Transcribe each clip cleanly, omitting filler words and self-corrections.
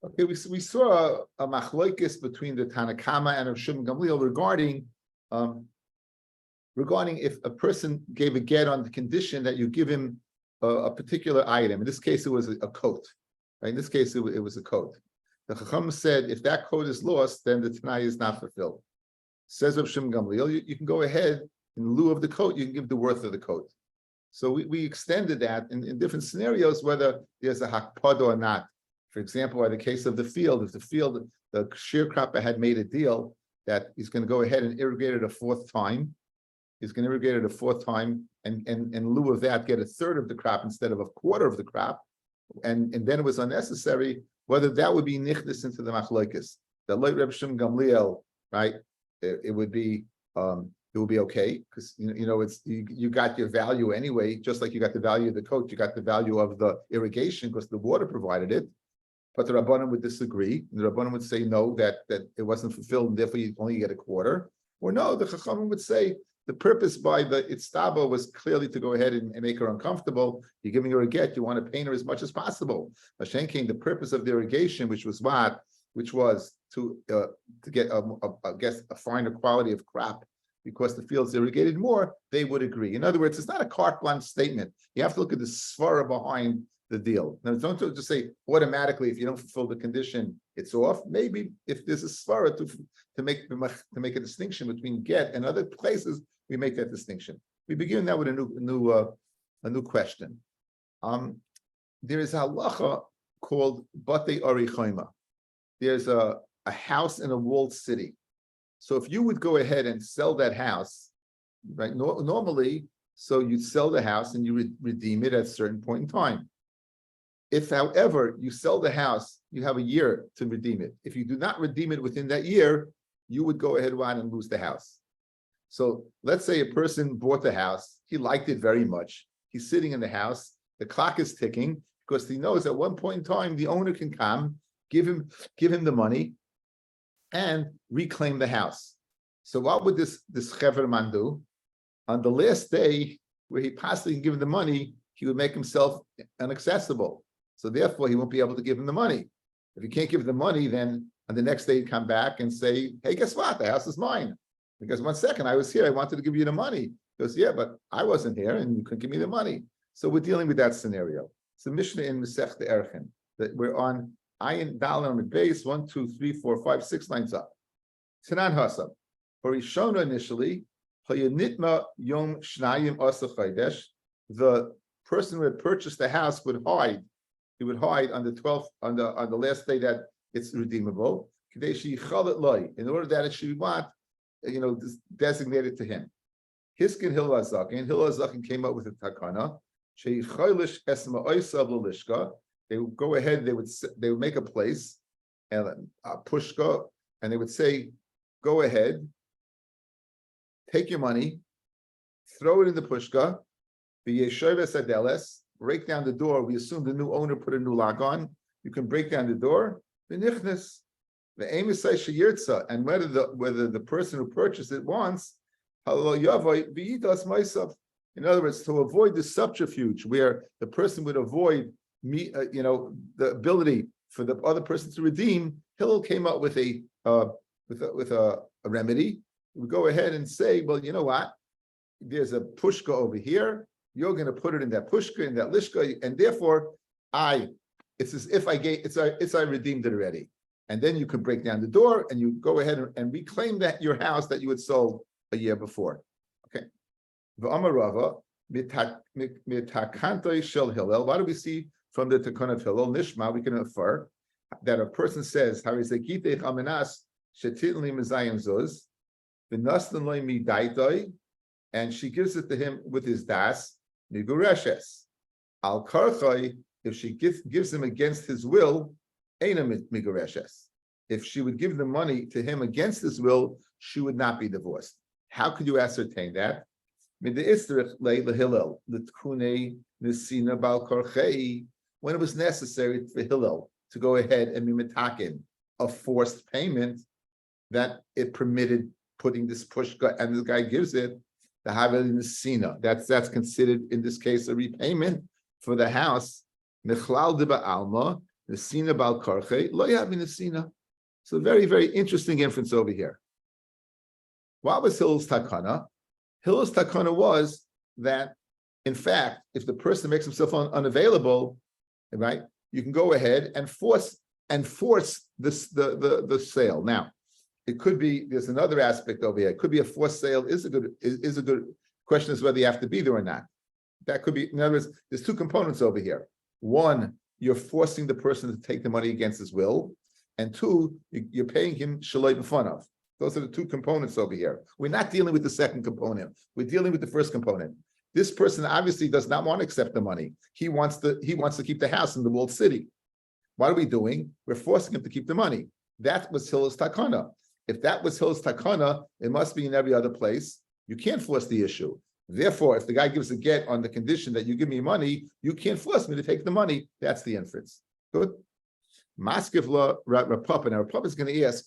Okay, we saw a machlokes between the Tanakama and Rav Shimon Gamliel regarding if a person gave a get on the condition that you give him a particular item. In this case, it was a coat. Right? In this case, it was a coat. The Chacham said if that coat is lost, then the Tanai is not fulfilled. Says Rav Shimon Gamliel, you can go ahead in lieu of the coat, you can give the worth of the coat. So we extended that in different scenarios, whether there's a hakpada or not. For example, in the case of the field, if the sharecropper had made a deal that he's going to go ahead and irrigate it a fourth time, and in lieu of that, get a third of the crop instead of a quarter of the crop, and then it was unnecessary, whether that would be nichnas into the machlokes. The late Reb Shimon Gamliel, right? It would be okay because you got your value anyway, just like you got the value of the coat, you got the value of the irrigation because the water provided it. But the Rabbanim would disagree. The Rabbanim would say no, that it wasn't fulfilled, and therefore you only get a quarter. Or no, the Chachamim would say the purpose by the Itztaba was clearly to go ahead and make her uncomfortable. You're giving her a get, you want to pain her as much as possible. Hashem came, the purpose of the irrigation, which was to get a finer quality of crop, because the fields irrigated more, they would agree. In other words, it's not a carte blanche statement. You have to look at the svara behind the deal. Now, don't just say automatically if you don't fulfill the condition, it's off. Maybe if there's a svara to make a distinction between get and other places, we make that distinction. We begin now with a new question. There is a halacha called Batei Arichoima. There's a house in a walled city. So if you would go ahead and sell that house, right? Normally, so you'd sell the house and you redeem it at a certain point in time. If, however, you sell the house, you have a year to redeem it. If you do not redeem it within that year, you would go ahead and lose the house. So let's say a person bought the house, he liked it very much. He's sitting in the house, the clock is ticking because he knows at one point in time the owner can come, give him the money, and reclaim the house. So what would this chever man do? On the last day where he possibly can give him the money, he would make himself inaccessible. So therefore, he won't be able to give him the money. If he can't give him the money, then on the next day he'd come back and say, hey, guess what? The house is mine. Because 1 second, I was here. I wanted to give you the money. He goes, yeah, but I wasn't here and you couldn't give me the money. So we're dealing with that scenario. It's a Mishnah in Masech Erchin that we're on Ayin Dal on the base, 1, 2, 3, 4, 5, 6 lines up. Tanan Hasab. For Rishona initially, Hayinitma Yom Shnayim Asa Chaydesh, the person who had purchased the house would hide. He would hide on the 12th, on the last day that it's redeemable. In order that it should want, designated to him. Hiskin Hilazakin came up with a takana. They would go ahead. They would make a place and a pushka, and they would say, "Go ahead, take your money, throw it in the pushka. Break down the door. We assume the new owner put a new lock on. You can break down the door. The aim is and whether the person who purchased it wants, in other words, to avoid the subterfuge where the person would avoid the ability for the other person to redeem. Hillel came up with a remedy. We go ahead and say, well, you know what? There's a pushka over here. You're going to put it in that pushka, in that lishka, and therefore, it's as if I redeemed it already. And then you can break down the door and you go ahead and reclaim that your house that you had sold a year before. Okay. V'amarava mitakantoi shel Hillel. What do we see from the Takon of Hillel? Nishma, we can infer that a person says, "Harizekitei chamenas shetin li mezayim zuz, v'nastan loy midaitoi," and she gives it to him with his das. Migureshes al karchai, if she gives him against his will, aina migureshes. If she would give the money to him against his will, she would not be divorced. How could you ascertain that? When it was necessary for Hillel to go ahead and be mitakin a forced payment, that it permitted putting this pushka, and the guy gives it. The Havel in the Sina. That's considered in this case a repayment for the house. Mechlal de ba'alma Nesina bal karche, lo yavi nesina. So very, very interesting inference over here. What was Hillel's takana? Hillel's takana was that, in fact, if the person makes himself unavailable, right, you can go ahead and force this the sale. Now, it could be, there's another aspect over here. It could be a forced sale is a good question is whether you have to be there or not. That could be, in other words, there's two components over here. One, you're forcing the person to take the money against his will, and two, you're paying him shaloi b'fanav. Those are the two components over here. We're not dealing with the second component. We're dealing with the first component. This person obviously does not want to accept the money. He wants to keep the house in the walled city. What are we doing? We're forcing him to keep the money. That was Hillel's takana. If that was Hillel's takana, it must be in every other place. You can't force the issue. Therefore, if the guy gives a get on the condition that you give me money, you can't force me to take the money. That's the inference. Good. Maskevla Rapapa. Now, Rapapa is going to ask,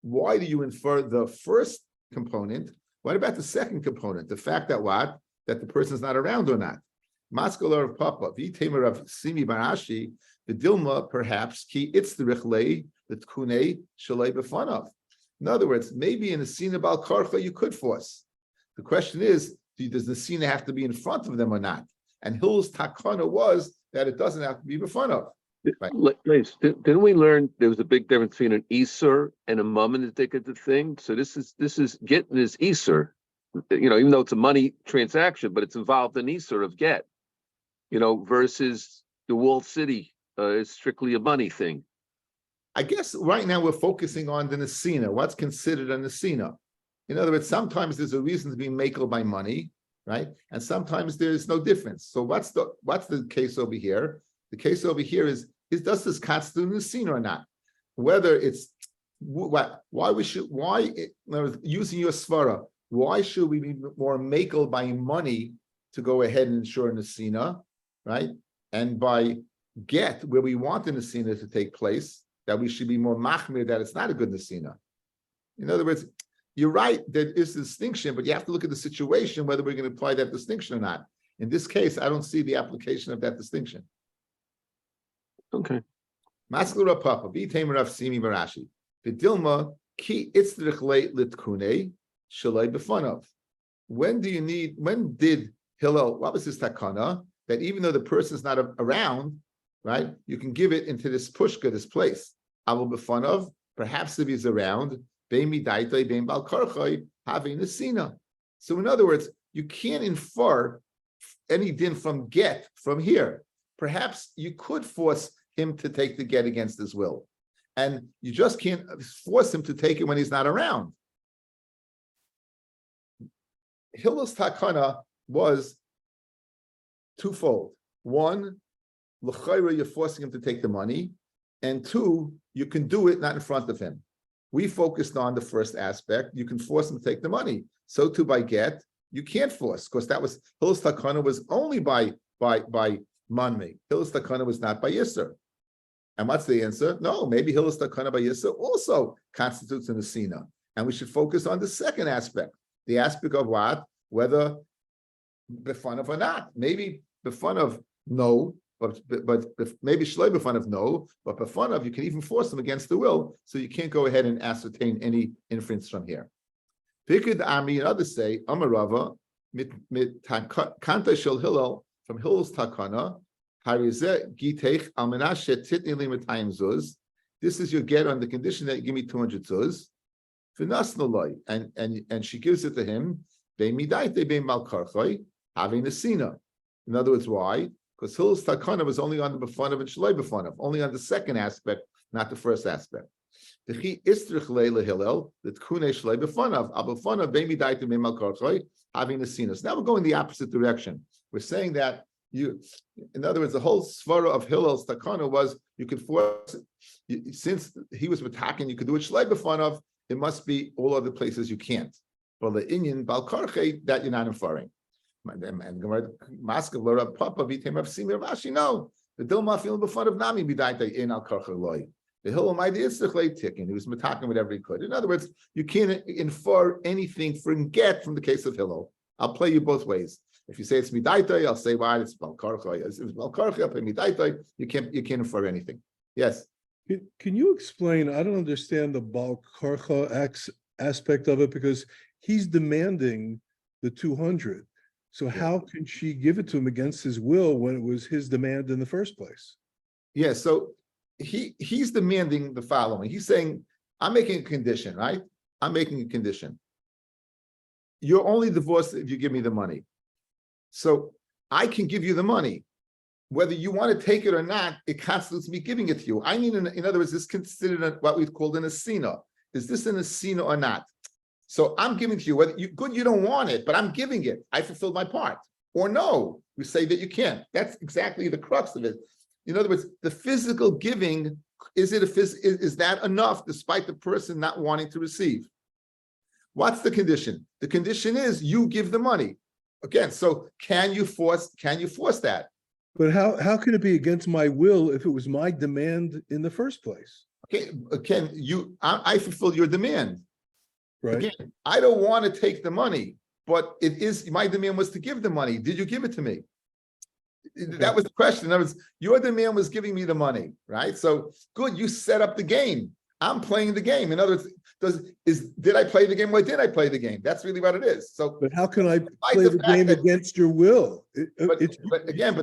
why do you infer the first component? What about the second component? The fact that what? That the person is not around or not. Maskevla Rapapa. V'temer of Simi Barashi. The Dilma, perhaps, ki it's the Richlei, the Tkune, Shalei B'fanav. In other words, maybe in the Sina Bal Karcha you could force. The question is, does the Sina have to be in front of them or not? And Hillel's takana was that it doesn't have to be b'fanav. Right? Didn't we learn there was a big difference between an Isur and a Mammon to take it the thing? So this is Gitin is Isur, even though it's a money transaction, but it's involved in Isur of get, versus the walled city is strictly a money thing. I guess right now we're focusing on the Nesina, what's considered a Nesina. In other words, sometimes there's a reason to be makel by money, right? And sometimes there's no difference. So what's the case over here? The case over here is does this constitute Nesina or not? Whether it's using your svara, why should we be more makel by money to go ahead and ensure Nesina, right? And by get, where we want the Nesina to take place, that we should be more machmir that it's not a good Nesina. In other words, you're right, there is a distinction, but you have to look at the situation, whether we're going to apply that distinction or not. In this case, I don't see the application of that distinction. Okay. Maskura Papa, V'temer of Simi Barashi. V'dilma ki itzrich litkune shalei b'fanav. When did Hillel, what was his takana? That even though the person is not around, right, you can give it into this pushka, this place. Avol b'fanav, perhaps if he's around, so in other words, you can't infer any din from get from here. Perhaps you could force him to take the get against his will, and you just can't force him to take it when he's not around. Hillel's takana was twofold. One, l'chayra, you're forcing him to take the money, and two, you can do it not in front of him. We focused on the first aspect. You can force him to take the money. So too by get, you can't force, because that was Hillel's takana was only by manmi. Hillel's takana was not by yisur. And what's the answer? No, maybe Hillel's takana by yisur also constitutes an asina. And we should focus on the second aspect, the aspect of what? Whether b'fanav or not. Maybe b'fanav, no. But maybe shloi b'fanav no, but b'fanav you can even force them against the will, so you can't go ahead and ascertain any inference from here. Pikid Ami and others say Amarava mit kanta shel Hillel from Hillel's takana harizeh gitech al menashe titni li 200 zuz. This is your get on the condition that you give me 200 zuz. V'nasnoloi, and she gives it to him. Be'midaite be'malkarchoi having the sina. In other words, why? Because Hillel's takana was only on the b'fanav and shloi b'fanav, only on the second aspect, not the first aspect. The istrich leila Hillel, the tkune shloi b'fanav, ab'fanav be'midaita me'mal karchoi, having the sinus. Now we're going the opposite direction. We're saying that in other words, the whole svara of Hillel's takana was you could force, since he was attacking, you could do it shloi b'fanav. It must be all other places you can't. But the inyan bal karchei that you're not inferring. And Maskevla Papa V'temer of Simi Rashi. No, the Dilma feeling before of Nami Bidaita in Al Karchaloi. The Hillel might Yitzchak ticking. He was attacking whatever he could. In other words, you can't infer anything from get from the case of Hillel. I'll play you both ways. If you say it's Midaita, I'll say why it's Balkarcha. If it's Balkarcha, I'll play Midaita. You can't infer anything. Yes. Can you explain? I don't understand the Baal Karcha aspect of it because he's demanding the 200. So how can she give it to him against his will when it was his demand in the first place? Yeah, so he's demanding the following. He's saying, I'm making a condition, right? I'm making a condition. You're only divorced if you give me the money. So I can give you the money. Whether you want to take it or not, it constitutes me giving it to you. I need, in other words, this is considered what we've called an asina. Is this an asina or not? So I'm giving to you, whether you don't want it, but I'm giving it. I fulfilled my part. Or no, we say that you can't. That's exactly the crux of it. In other words, the physical giving, is that enough despite the person not wanting to receive? What's the condition? The condition is you give the money. Again, so can you force that? But how can it be against my will if it was my demand in the first place? Okay, again, I fulfill your demand. Right. Again, I don't want to take the money, but it is my demand was to give the money. Did you give it to me? Okay. That was the question. In other words, your demand was giving me the money, right? So good, you set up the game. I'm playing the game. In other words, did I play the game or did I play the game? That's really what it is. So, but how can I play the game against your will? But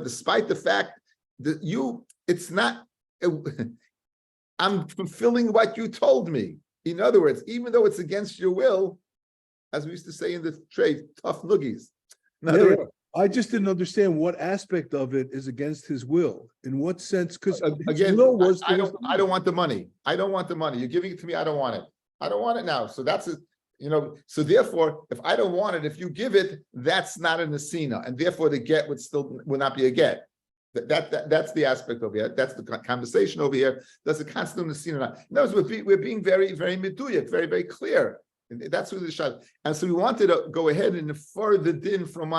despite the fact that it's not. I'm fulfilling what you told me. In other words, even though it's against your will, as we used to say in the trade, tough noogies. I just didn't understand what aspect of it is against his will. In what sense? Because again, I don't want the money. I don't want the money. You're giving it to me. I don't want it. I don't want it now. So that's it. So therefore, if I don't want it, if you give it, that's not an asina, and therefore the get would not be a get. That's the aspect over here. That's the conversation over here. Does it constitute an asina or not? In other words, we're being very, very meduyak, very, very clear. And that's really the shot. And so we wanted to go ahead and infer the din from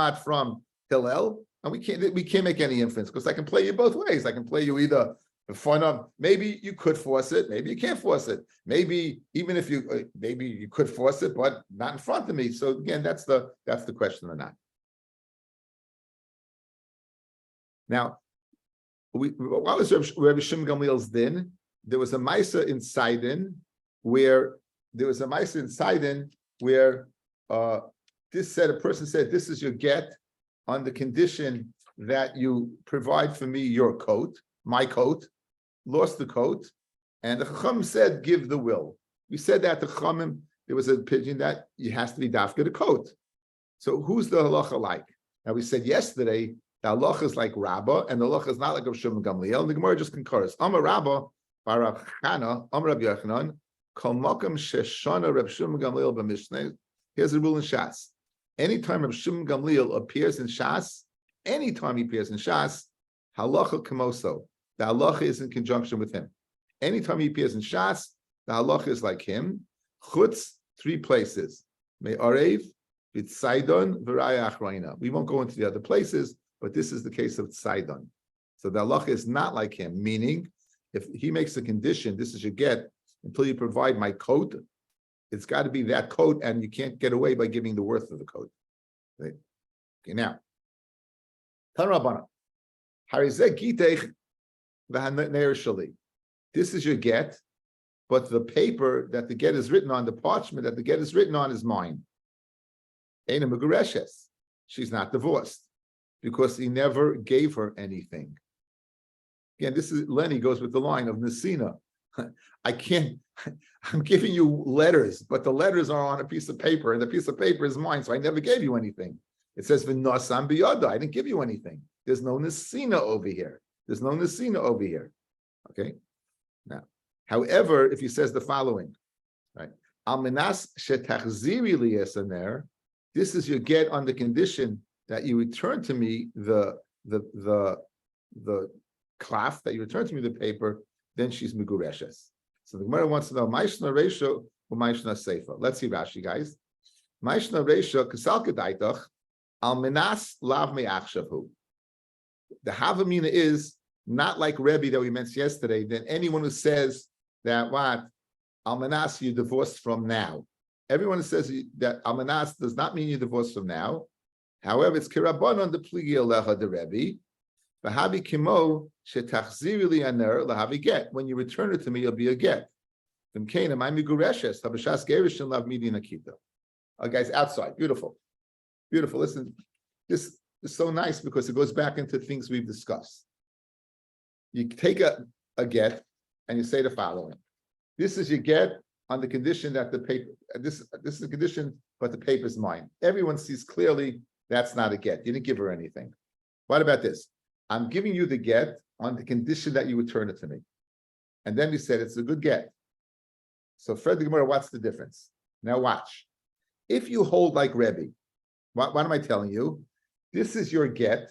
Hillel, and we can't make any inference because I can play you both ways. I can play you either in front of, maybe you could force it, maybe you can't force it. Maybe even if maybe you could force it, but not in front of me. So again, that's the question or not. Now, what was Rabbi Shimon Gamliel's din? There was a Maisa in Sidon where this said, a person said, this is your get on the condition that you provide for me your coat, my coat, lost the coat, and the Chacham said, give the will. We said that the Chachamim, there was a opinion that it has to be dafka the coat. So who's the halacha like? Now we said yesterday, the halacha is like Rabbi, and the halacha is not like Rabbi Shimon Gamliel, and the Gemara just concurs. Amar Rabbi, Bar Chana, Amar Rabbi Yochanan, Kol Makam Sheshana Rabbi Shimon Gamliel b'Mishneh. Here's the rule in Shas. Anytime Rabbi Shimon Gamliel appears in Shas, anytime he appears in Shas, halacha kamoso. The halacha is in conjunction with him. Anytime he appears in Shas, the halacha is like him. Chutz, 3 places. Me'arev, B'Tzaydon, V'Raya Achroina. We won't go into the other places, but this is the case of Tzaydon. So the halacha is not like him, meaning if he makes a condition, this is your get, until you provide my coat, it's got to be that coat, and you can't get away by giving the worth of the coat. Right? Okay, now, this is your get, but the paper that the get is written on, the parchment that the get is written on, is mine. She's not divorced because he never gave her anything. Again, this is Lenny goes with the line of Nesina. I'm giving you letters, but the letters are on a piece of paper, and the piece of paper is mine, so I never gave you anything. It says v'nosam biyada. I didn't give you anything. There's no nesina over here. Okay. Now, however, if he says the following, right? Almenas shetachziri liyesaner. This is your get on the condition that you return to me the klaf, that you return to me the paper. Then she's megureshes. So the Gemara wants to know Maishna Reisha or Maishna Seifa. Let's see Rashi, guys. Maishna Reisha Kasal Kedaitach Al Minas Lav Me'achshavhu. The Havamina is not like Rebbe that we mentioned yesterday. Then anyone who says that what Al Minas you divorced from now. Everyone who says that Al Minas does not mean you divorced from now. However, it's Kirabanon the Pligi Alecha the Rebbe. V'havi kimo shetachziri li aner lahavi get. When you return it to me, it'll be a get. V'mkein amay migureshes habashas gerushin lav midi nakita. Guys, outside, beautiful, beautiful. Listen, this is so nice because it goes back into things we've discussed. You take a get and you say the following: this is your get on the condition that the paper. This is a condition, but the paper's mine. Everyone sees clearly that's not a get. You didn't give her anything. What about this? I'm giving you the get on the condition that you return it to me. And then we said it's a good get. So Fred the Gemara, what's the difference? Now watch. If you hold like Rabbi, what am I telling you? This is your get,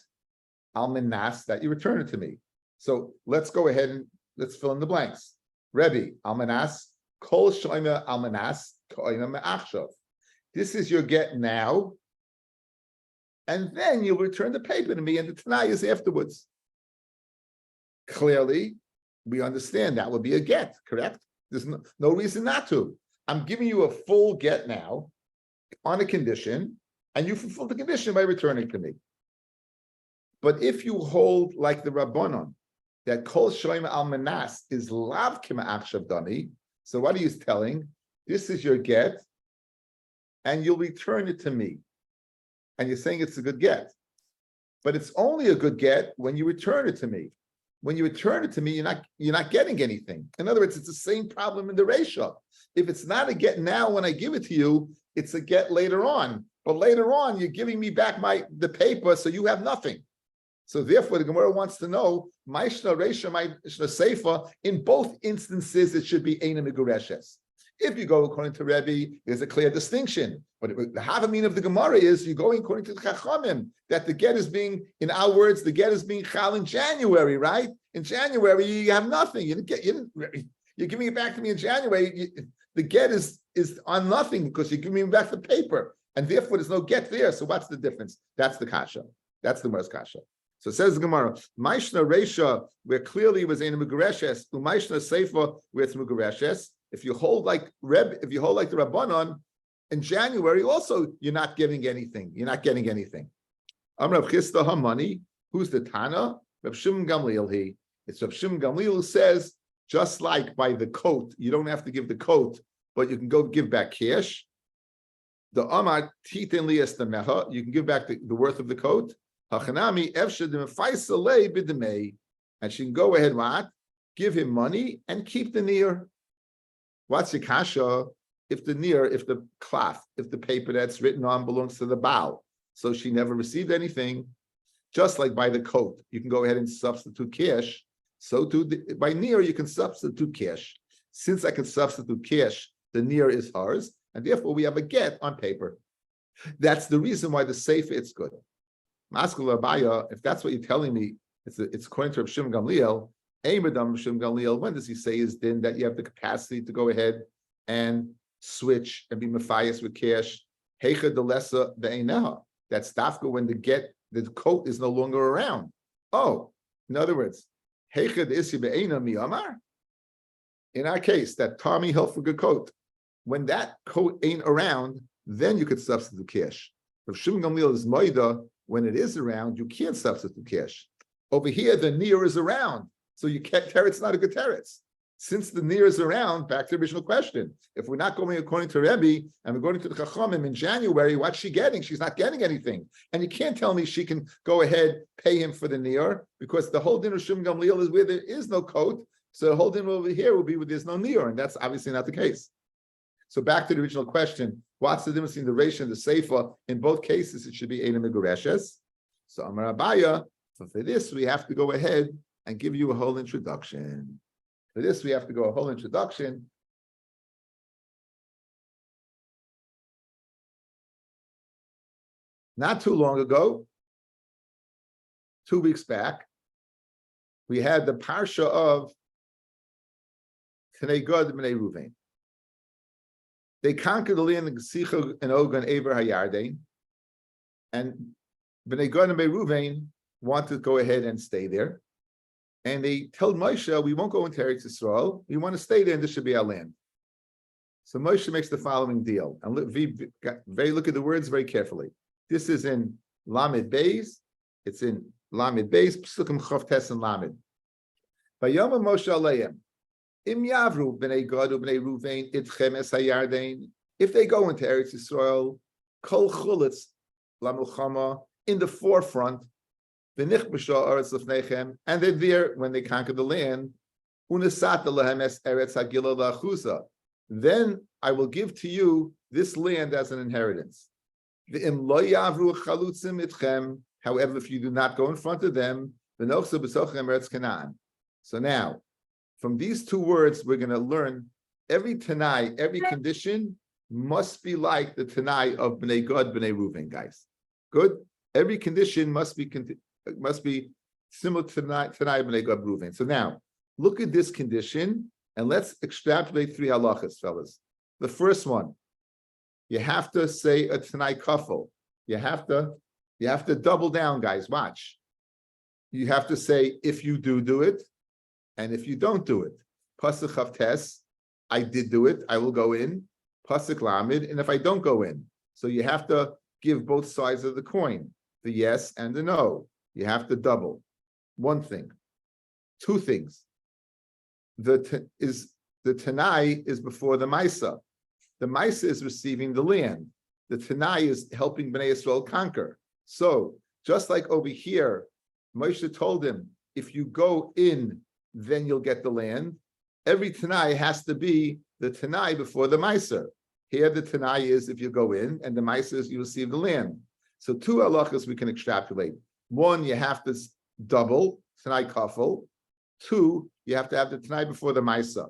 almanas, that you return it to me. So let's go ahead and let's fill in the blanks. Rabbi, almanas, kol shoyma almanas, koyma me'achshav. This is your get now, and then you'll return the paper to me, and the Tanai is afterwards. Clearly, we understand that would be a get, correct? There's no reason not to. I'm giving you a full get now on a condition, and you fulfill the condition by returning to me. But if you hold like the Rabbanon, that kol shoyma almanas is lav kima achshav dani, so what are you telling? This is your get, and you'll return it to me. And you're saying it's a good get. But it's only a good get when you return it to me. When you return it to me, you're not getting anything. In other words, it's the same problem in the ratio. If it's not a get now when I give it to you, it's a get later on. But later on, you're giving me back the paper, so you have nothing. So therefore, the Gemara wants to know, Maishna Reisha, Maishna Seifa, in both instances, it should be Eina Megureshes. If you go according to Rabbi, there's a clear distinction. But the Havamina of the Gemara is you're going according to the Chachamim, that the get is being, in our words, the get is being chal in January, right? In January, you have nothing. You're giving it back to me in January. The get is on nothing because you're giving me back the paper. And therefore, there's no get there. So what's the difference? That's the kasha. That's the Gemara's kasha. So it says the Gemara, Maishna Reisha, where clearly it was in Mugureshes, Umaishna Seifa, where it's Mugureshes. If you hold like the Rabbanon, in January, also you're not getting anything. You're not getting anything. Rav Chisda Hamani, who's the Tana? Rav Shimon Gamliel. It's Rav Shimon Gamliel who says, just like by the coat, you don't have to give the coat, but you can go give back cash. The Amar Titin Lias the Meha, you can give back the worth of the coat. Hachanami Efshad Mefaisalei Bidemei, and she can go ahead, what? Give him money and keep the near. What's the kasha? If the cloth, if the paper that's written on belongs to the Baal, so she never received anything, just like by the coat, you can go ahead and substitute cash. So too, by near, you can substitute cash. Since I can substitute cash, the near is hers, and therefore we have a get on paper. That's the reason why the safe it's good. Maskul Abaya, if that's what you're telling me, it's according to Rav Shimon Gamliel. When does he say is then that you have the capacity to go ahead and switch and be mafias with cash? Heicha the lesser the eineha. That's dafka when the coat is no longer around. Oh, in other words, heicha the isi be'ena miyamar. In our case, that Tommy Hilfiger coat, when that coat ain't around, then you could substitute cash. If Shimon Gamliel is moida, when it is around, you can't substitute cash. Over here, the near is around. So you can't, teretz not a good teretz. Since the near is around, back to the original question. If we're not going according to Rabbi and we're going to the Chachamim in January, what's she getting? She's not getting anything. And you can't tell me she can go ahead, pay him for the near, because the whole din of Shimon Gamliel is where there is no coat. So the whole din over here will be where there's no near, and that's obviously not the case. So back to the original question, what's the difference between the Reish and the Seifa? In both cases, it should be Eina Megureshes. So Amar Abaya, so for this, we have to go ahead and give you a whole introduction. For this, we have to go a whole introduction. Not too long ago, 2 weeks back, we had the parsha of Tnei Gad B'nei Ruvain. They conquered the land of Gesicha and Og and Eber Hayarden, and B'nei Gad and B'nei Ruvain wanted to go ahead and stay there. And they told Moshe, we won't go into Eretz Yisrael. We want to stay there, and this should be our land. So Moshe makes the following deal. And look at the words very carefully. This is in Lamed Beis. It's in Lamed Beis, Psukim Chof Tes and Lamed. Vayoma Moshe Aleim, Im Yavru b'nei Gad u'b'nei Ruvain itchem es hayardein. If they go into Eretz Yisrael, Kol Chulitz Lamulchama in the forefront, v'nich b'shah Eretz Lefnechem, and they're there when they conquer the land. Unesata lahem es Eretz Hagila la'achusa. Then I will give to you this land as an inheritance. V'im lo yavru chalutzim itchem. However, if you do not go in front of them, v'nochsa b'sochem Eretz Canaan. So now, from these two words, we're going to learn every Tanai, every condition must be like the Tanai of Bnei Gad, Bnei Reuven, guys. Good? Every condition must be similar to Tanai Bnei Gad, Reuven. So now, look at this condition, and let's extrapolate 3 halachas, fellas. The first one, you have to say a Tanai kafel. You have to double down, guys. Watch. You have to say, if you do it, and if you don't do it. Pasuk Chavtes, I did do it, I will go in. Pasuk Lamed, and if I don't go in. So you have to give both sides of the coin, the yes and the no. You have to double. One thing. 2 things. The Tanai is before the Maisa. The Maisa is receiving the land. The Tanai is helping Bnei Yisrael conquer. So, just like over here, Moshe told him, if you go in, then you'll get the land. Every Tanai has to be the Tanai before the Meiser. Here the Tanai is if you go in, and the Meiser is you receive the land. So 2 halachas we can extrapolate. 1, you have to double, Tanai kafel. 2, you have to have the Tanai before the Meiser.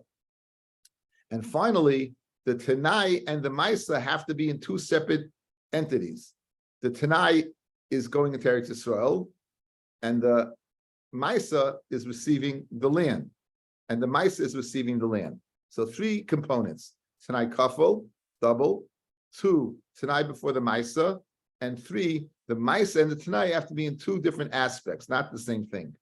And finally, the Tanai and the Meiser have to be in 2 separate entities. The Tanai is going into Eretz Yisrael, and the Maisa is receiving the land, and the Maisa is receiving the land. So 3 components: Tanai kafel, double; 2, Tanai before the Maisa; and 3, the Maisa and the Tanai have to be in 2 different aspects, not the same thing.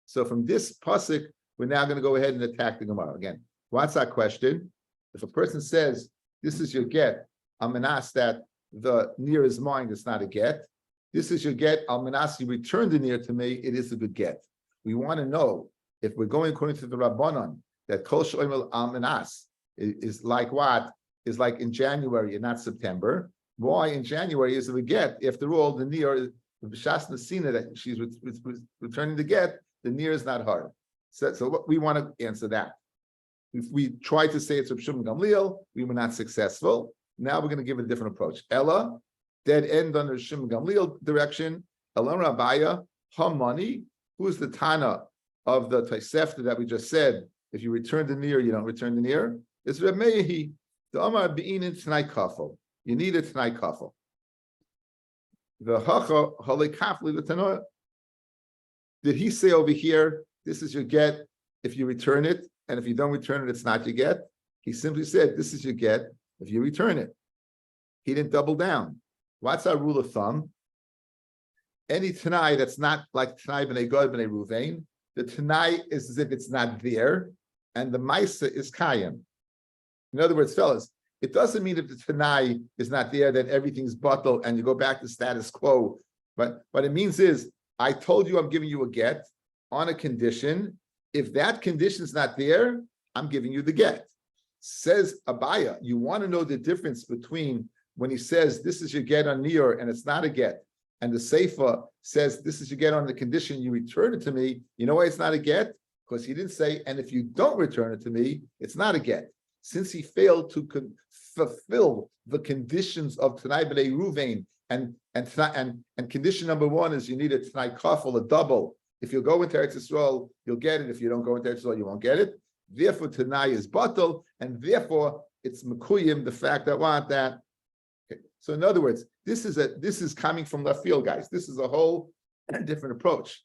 So from this pasuk, we're now going to go ahead and attack the Gemara again. What's our question? If a person says, "This is your get," I'm going to ask that the near is mine. It's not a get. This is your get. I'm going to ask you return the near to me. It is a good get. We want to know if we're going according to the Rabbanon that Kol Shoymel Almanas is like what? Is like in January and not September. Why in January is it a get? After all, the near, the B'shas Nesina that she's returning the get, the near is not hard. So we want to answer that. If we tried to say it's Reb Shimon Gamliel, we were not successful. Now we're going to give it a different approach. Ella, dead end under Shimon Gamliel direction. Elam Rabaya, Hamani. Who's the Tana of the Tosefta that we just said? If you return the near, you don't return the near. It's Reb Meir. The Amar Be'inin Tanai kafel. You need a Tanai kafel. The Hacha Halei Kafli the Tanoi. Did he say over here, this is your get if you return it, and if you don't return it, it's not your get? He simply said, this is your get if you return it. He didn't double down. What's our rule of thumb? Any Tanai that's not like Tanai B'nei Gad B'nei Ruvain, the Tanai is as if it's not there, and the Maisa is Kayim. In other words, fellas, it doesn't mean if the Tanai is not there, that everything's bottled and you go back to status quo. But what it means is, I told you I'm giving you a get on a condition. If that condition is not there, I'm giving you the get. Says Abaya, you want to know the difference between when he says this is your get on Niyor and it's not a get, and the Seifa says this is your get on the condition you return it to me. You know why it's not a get? Because he didn't say, and if you don't return it to me, it's not a get. Since he failed to fulfill the conditions of Tanai B'nei Ruvain, and condition number 1 is you need a Tanai kafel, a double. If you go into Eretz Yisrael, you'll get it. If you don't go into Eretz Yisrael, you won't get it. Therefore, Tanai is batal, and therefore it's mekuyim, the fact that want that. Okay. So in other words, this is coming from left field, guys. This is a whole different approach.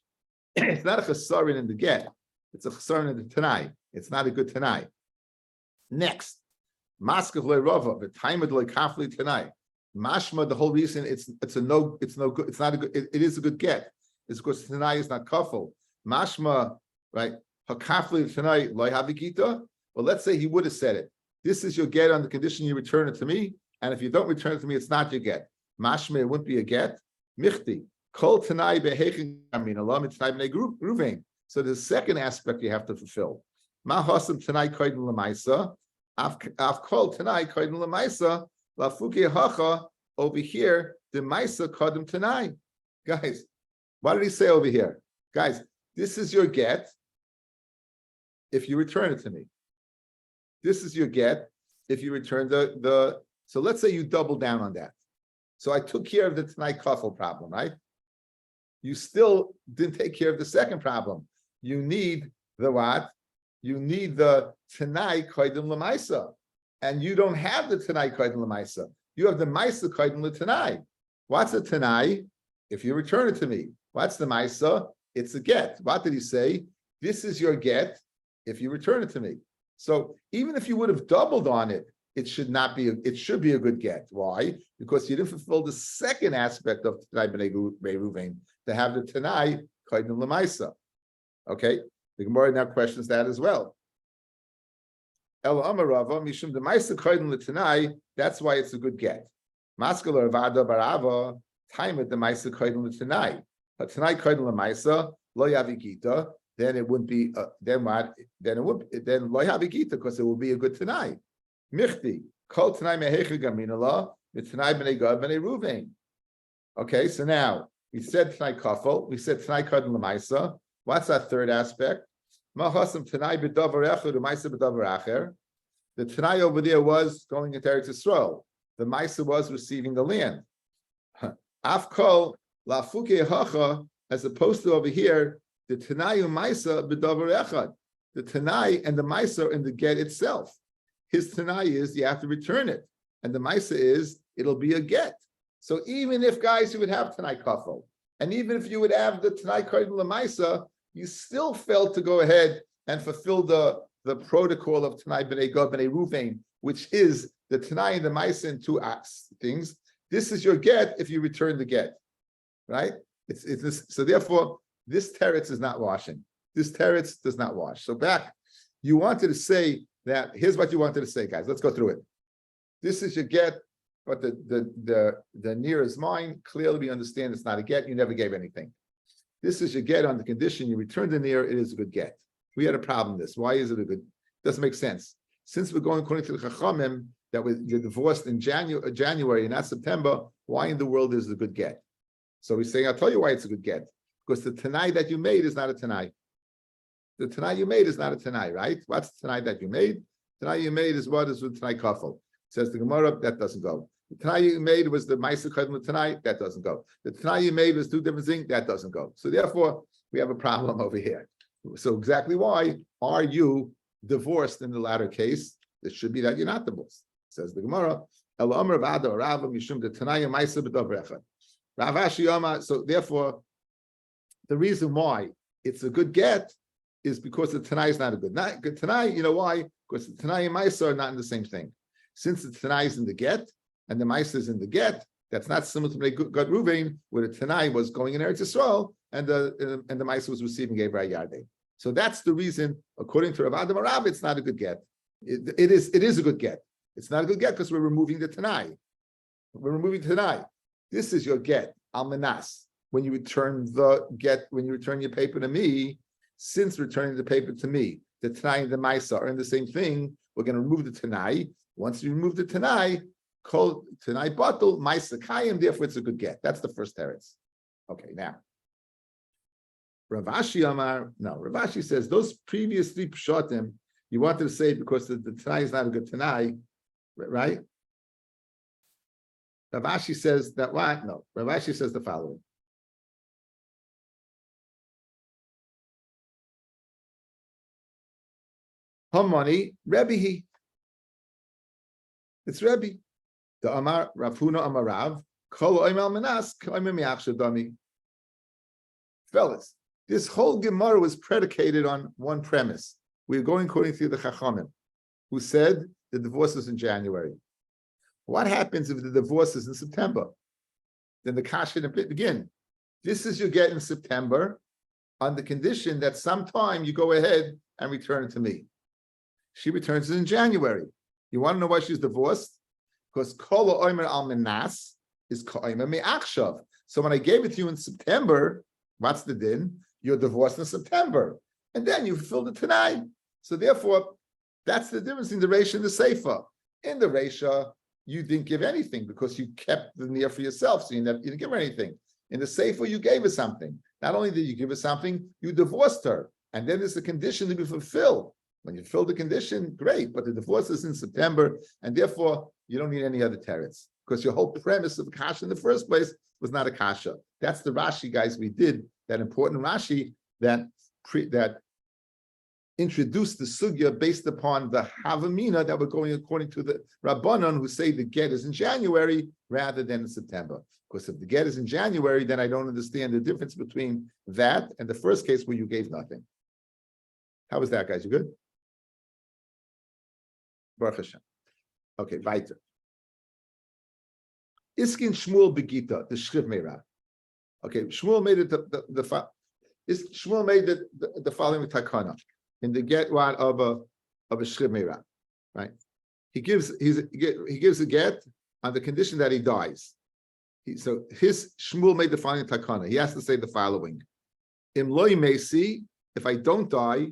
It's not a chesaron in the get; it's a chesaron in the Tanai. It's not a good Tanai. Next, maskav le'rova, the time of the kafli Tanai. Mashma, the whole reason it's no good. It's not a good. It is a good get. It's because Tanai is not kafel. Mashma, right? Hakafli Tanai loy havigita. Well, let's say he would have said it. This is your get on the condition you return it to me, and if you don't return it to me, it's not your get. Mashma, it wouldn't be a get. Michti Kol Tanai Behechin Gamin Allah Mitzvah Bnei Ruvain. So the second aspect you have to fulfill. Ma Hasam Tanai Koydin Lamaisa. Af Kol Tanai Koydin Lamaisa. Lafuki Hacha. Over here, the Maisa Kodim Tanai. Guys, what did he say over here? Guys, this is your get if you return it to me. This is your get if you return the so let's say you double down on that. So I took care of the Tanai Kafel problem, right? You still didn't take care of the second problem. You need the what? You need the Tanai Kodim Lamaisa. And you don't have the Tanai Kodim Lamaisa. You have the Maisa Kodim L'Tanai. What's the Tanai? If you return it to me. What's the Maisa? It's a get. What did he say? This is your get if you return it to me. So even if you would have doubled on it, it should not be. It should be a good get. Why? Because you didn't fulfill the second aspect of Tanai B'nei Ruvain to have the Tanai Kodim L'Maisa. Okay, the Gemara now questions that as well. El Amarava Mishum the Maisa Kodim L'Tanai. That's why it's a good get. Maskala Ravada Barava time at the Maisa Kodim L'Tanai. But Tanai Kodim L'Maisa Lo Yavikita. Then it wouldn't be. Then what? Then it would. Then Lo Yavikita because it will be a good Tanai. Michti Kol Tanai Mehecha Gaminala Tanai B'nei Gad B'nei Ruvain. Okay, so now we said Tanai Kafel. We said Tanai Kodim L'Maisa. What's that third aspect? Mahasam Tanai B'davar Echad U'Maisa B'davar Acher. The Tanai over there was going into Eretz Yisrael. The Maisa was receiving the land. Afkol Lafuke Hacha, as opposed to over here, the Tanai U'Maisa B'davar Echad. The Tanai and the Maisa are in the get itself. His Tanai is you have to return it, and the Maisa is it'll be a get. So even if guys you would have Tanai Kafel, and even if you would have the Tanai Kodim L'Maisa, you still failed to go ahead and fulfill the protocol of Tanai B'nei Gad B'nei Ruvain, which is the Tanai and the Maisa in two things. This is your get if you return the get, right? It's this. So therefore, this teretz is not washing. This teretz does not wash. So back, you wanted to say that. Here's what you wanted to say, guys. Let's go through it. This is your get, but the near is mine. Clearly, we understand it's not a get. You never gave anything. This is your get on the condition you return the near. It is a good get. We had a problem with this. Why is it a good? Doesn't make sense. Since we're going according to the Chachamim that you're divorced in January and not September, why in the world is it a good get? So we're saying, I'll tell you why it's a good get. Because the Tanai that you made is not a Tanai. The Tanai you made is not a Tanai, right? What's the Tanai that you made? Tanai you made is what is with Tanai Kafel. Says the Gemara, that doesn't go. The Tanai you made was the Maisa Kodim Tanai, that doesn't go. The Tanai you made was two different things, that doesn't go. So therefore, we have a problem over here. So exactly why are you divorced in the latter case? It should be that you're not divorced. Says the Gemara. So therefore, the reason why it's a good get is because the Tanai is not a good Tanai. You know why? Because the Tanai and Maisa are not in the same thing. Since the Tanai is in the get and the Maisa is in the get, that's not similar to the Gad Ruvain, where the Tanai was going in Eretz Yisrael and the Maisa was receiving Evrei Yardei. So that's the reason, according to Rav Adam Arab, it's not a good get. It is a good get. It's not a good get because we're removing the Tanai. We're removing Tanai. This is your get, Almanas. When you return your paper to me, since returning the paper to me, the Tanai and the Maisa are in the same thing, we're going to remove the Tanai. Once you remove the Tanai, called Tanai Batul, Maisa Kayim, therefore it's a good get. That's the first teretz. Okay, now. Ravashi says those previous three pshatim, you wanted to say because the Tanai is not a good Tanai, right? Ravashi says that what? No, Ravashi says the following. Hamani, Rebbe. It's Rebbe. The Amar Rafuna Amarav, Kol Oimel Manas, Oimel Miachshadami. Fellas, this whole Gemara was predicated on one premise. We're going according to the Chachamim, who said the divorce is in January. What happens if the divorce is in September? Then the kasha didn't begin. This is your get in September on the condition that sometime you go ahead and return it to me. She returns it in January. You want to know why she's divorced? Because kol oimer al menas is kol oimer me'achshav. So when I gave it to you in September, what's the din? You're divorced in September, and then you fulfilled it tonight. So therefore, that's the difference in the Reisha and the Seifa. In the Reisha, you didn't give anything because you kept the near for yourself, so you didn't give her anything. In the Seifa, you gave her something. Not only did you give her something, you divorced her, and then there's a condition to be fulfilled. When you fill the condition, great, but the divorce is in September, and therefore you don't need any other teretz, because your whole premise of kasha in the first place was not a kasha. That's the Rashi, guys, we did, that important Rashi that introduced the sugya based upon the havamina that we're going according to the Rabbanon, who say the get is in January rather than in September. Because if the get is in January, then I don't understand the difference between that and the first case where you gave nothing. How was that, guys? You good? Baruch Hashem. Okay, weiter. Iskin Shmuel begita, the Shriv Meirah. Okay, Shmuel made it Shmuel made the following takana in the get one of a Shriv Meirah, right? He gives a get on the condition that he dies. So his Shmuel made the following takana. He has to say the following: Im lo yimesi, if I don't die,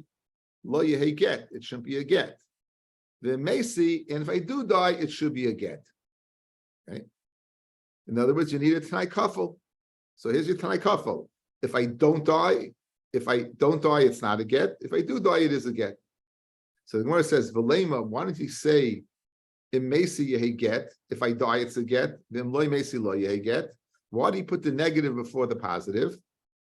lo yehi get. It shouldn't be a get. The mesi, and if I do die, it should be a get. Okay. In other words, you need a Tanai Kafel. So here's your Tanai Kafel. If I don't die, it's not a get. If I do die, it is a get. So the Gemara says, Velema, why don't you say Im mesi yehi get? If I die, it's a get. Then lo mesi lo yehi get. Why do you put the negative before the positive? It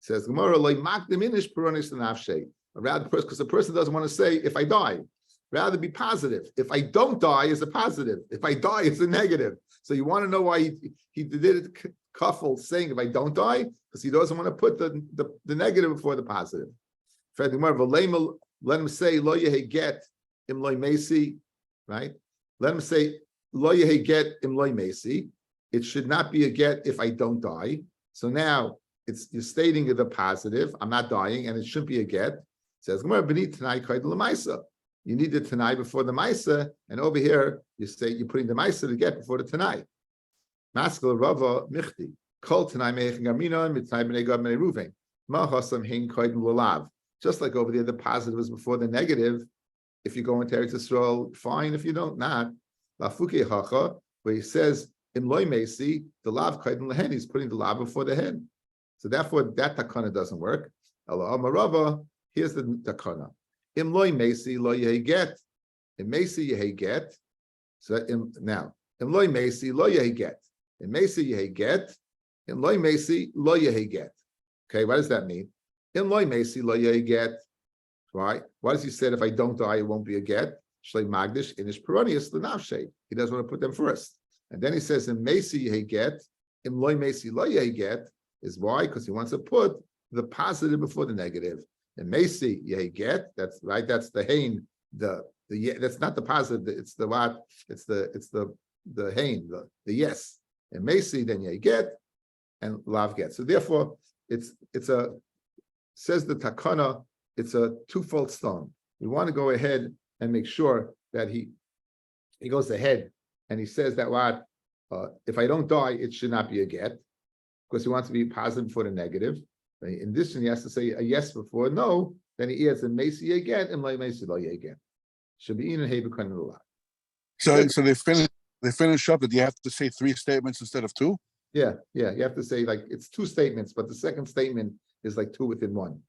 says Gemara, lo mak diminish peronish the nafshe. Rather, because the person doesn't want to say if I die. Rather be positive. If I don't die, it's a positive. If I die, it's a negative. So you want to know why he did it kafel, saying if I don't die, because he doesn't want to put the negative before the positive. Let him say lo yehi get im loy mesi, right? Let him say lo yehi get im loy mesi. It should not be a get if I don't die. So now you're stating the positive. I'm not dying, and it shouldn't be a get. It says Gemara beneath tonight kaid l'maisa. You need the Tanai before the Maisa, and over here you say you're putting the Maisa to get before the Tanai. Maskal Rava Michti. Kol Tanai Meichin Gamina Mitzai Bnei Gad Bnei Ruvain. Mahasam Hein Kodim Lulav. Just like over there, the positive is before the negative. If you go into Eretz Yisrael, fine. If you don't, not. Lafuke Hacha, where he says in Loi Mesi, the Lav Kodim Lehen, he's putting the Lav before the hen. So therefore, that takana doesn't work. Allah Amarava, here's the takana. Im loy mesi lo yehi get. Im mesi yehi get. So now, im loy mesi lo yehi get. Im mesi yehi get. Im loy mesi lo yehi get. Okay, what does that mean? Im loy mesi lo yehi get. Right? Why does he say if I don't die, it won't be a get? Shlei magdish inish peronius l'nafshe. He doesn't want to put them first. And then he says im mesi yehi get. Im loy mesi lo yehi get is why? Because he wants to put the positive before the negative. The Mesi yehi get, that's right, that's the hain, the that's not the positive, it's the what, it's the hain, the yes. And Mesi then yehi get and lav get. So therefore it's a, says the takana, it's a twofold stone. We want to go ahead and make sure that he goes ahead and he says that what if I don't die, it should not be a get, because he wants to be positive for the negative. In this one, he has to say a yes before no. Then he adds a mesi again and like mesi lo again. Should be in a hebekon a lot. So they finish up that you have to say 3 statements instead of 2. Yeah. You have to say like it's 2 statements, but the second statement is like 2 within 1.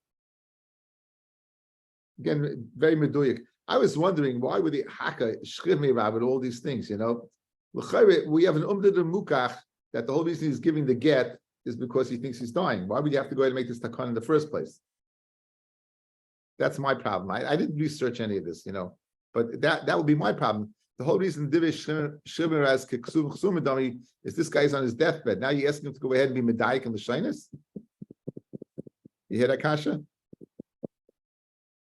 Again, very meduyik. I was wondering why would the haka shriv meirah with all these things? You know, we have an umdad mukach that the whole reason he's giving the get is because he thinks he's dying. Why would you have to go ahead and make this takana in the first place? That's my problem. I didn't research any of this, you know, but that would be my problem. The whole reason Divish Shimiraz Ksumadami is this guy's on his deathbed. Now you asking him to go ahead and be Medayik and the Shyness? You hear that, Kasha?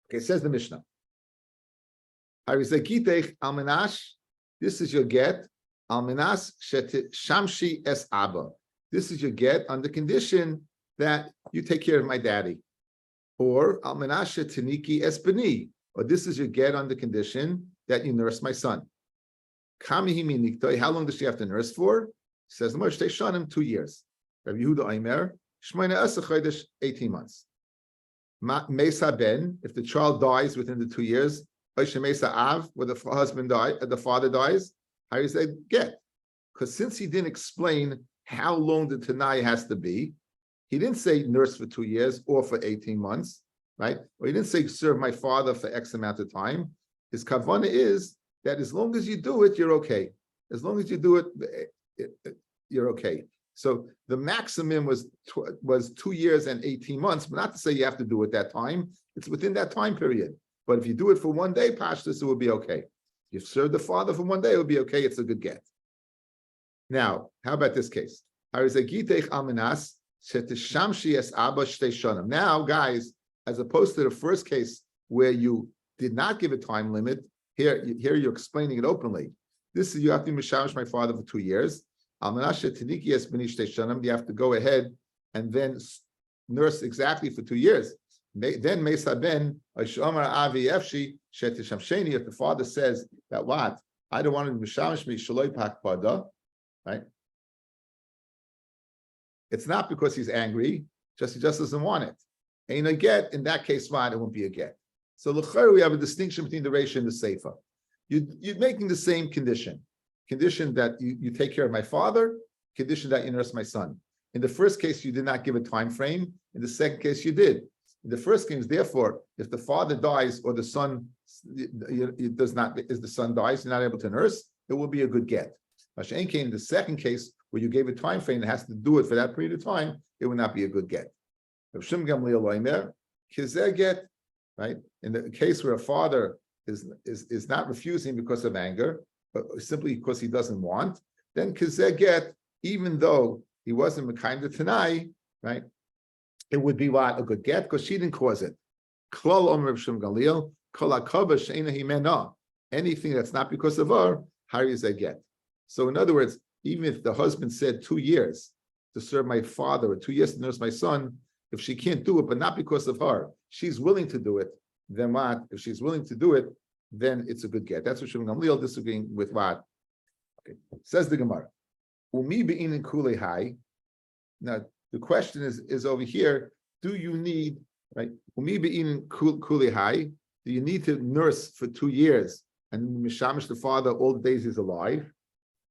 Okay, says the Mishnah. This is your get. Almenas Shamshi es Abba. This is your get on the condition that you take care of my daddy. Or Almenashe Taniki Espani. Or this is your get on the condition that you nurse my son. How long does she have to nurse for? Says the Moshe Shanim, 2 years. Rabbi Yehuda Aimer, Shmoina Asa Chodesh, 18 months. Mesa Ben, if the child dies within the 2 years, Oisha Mesa Av, where the husband died, the father dies, how do you say get? Because since he didn't explain how long the Tanai has to be, he didn't say nurse for 2 years or for 18 months, right? Or he didn't say serve my father for X amount of time. His kavana is that as long as you do it, you're okay. As long as you do it, you're okay. So the maximum was 2 years and 18 months, but not to say you have to do it that time. It's within that time period. But if you do it for 1 day, pashtus, it will be okay. If you serve the father for 1 day, it will be okay. It's a good get. Now, how about this case? Now, guys, as opposed to the first case where you did not give a time limit, here you're explaining it openly. This is you have to mishamish my father for 2 years. You have to go ahead and then nurse exactly for 2 years. Then Mesa Ben, if the father says that what? I don't want to mishamish me, shaloi pak pada, right? It's not because he's angry, he just doesn't want it. Ain't a get, in that case, fine, it won't be a get. So l'chayr, we have a distinction between the Reisha and the Seifa. You're making the same condition that you take care of my father, condition that you nurse my son. In the first case, you did not give a time frame. In the second case, you did. In the first case, therefore, if the father dies or the son the son dies, you're not able to nurse, it will be a good get. In the second case, where you gave a time frame that has to do it for that period of time, it will not be a good get. Right? In the case where a father is not refusing because of anger, but simply because he doesn't want, then kizeh get, even though he wasn't mekayim the Tanai, right? It would be what? A good get, because she didn't cause it. Klal omer Reb Shimon Gamliel, kol hakava she'ena himena. Anything that's not because of her, how is a get? So in other words, even if the husband said 2 years to serve my father or 2 years to nurse my son, if she can't do it, but not because of her, she's willing to do it, then what? If she's willing to do it, then it's a good get. That's what Shimon Gamliel disagreeing with what? Okay. Says the Gemara. Umi be'inin kulei hai. Now the question is over here. Do you need, right? Umi be'inin kulei hai. Do you need to nurse for 2 years and mishamish the father all the days he's alive?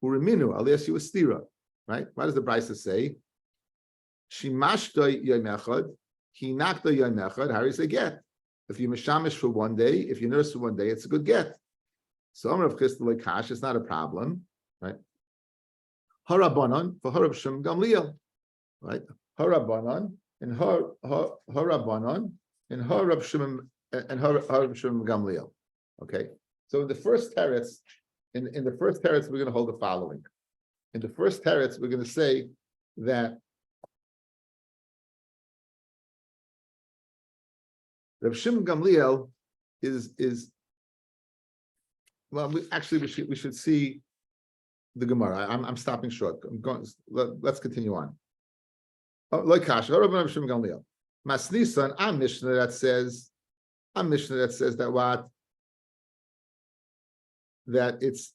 Uriminu, alias you a stira, right? What does the Brisa say? Shimashta yom echad, hinakta yom echad. How does it get? If you mishamish for 1 day, if you nurse for 1 day, it's a good get. So Amar of Chisda Kash, it's not a problem, right? Harabanan for Harab Shem Gamliel, right? Harabanan and Harabanan and Harab Shem and Harab Shem Gamliel. Okay, so in the first teretz, in the first teretz, we're going to hold the following. In the first teretz, we're going to say that Reb Shimon Gamliel is well. We should see the Gemara. I'm stopping short. I'm going. Let's continue on. Like Kash, Reb Shimon Gamliel. Masnisan, I'm Mishnah that says that what? That it's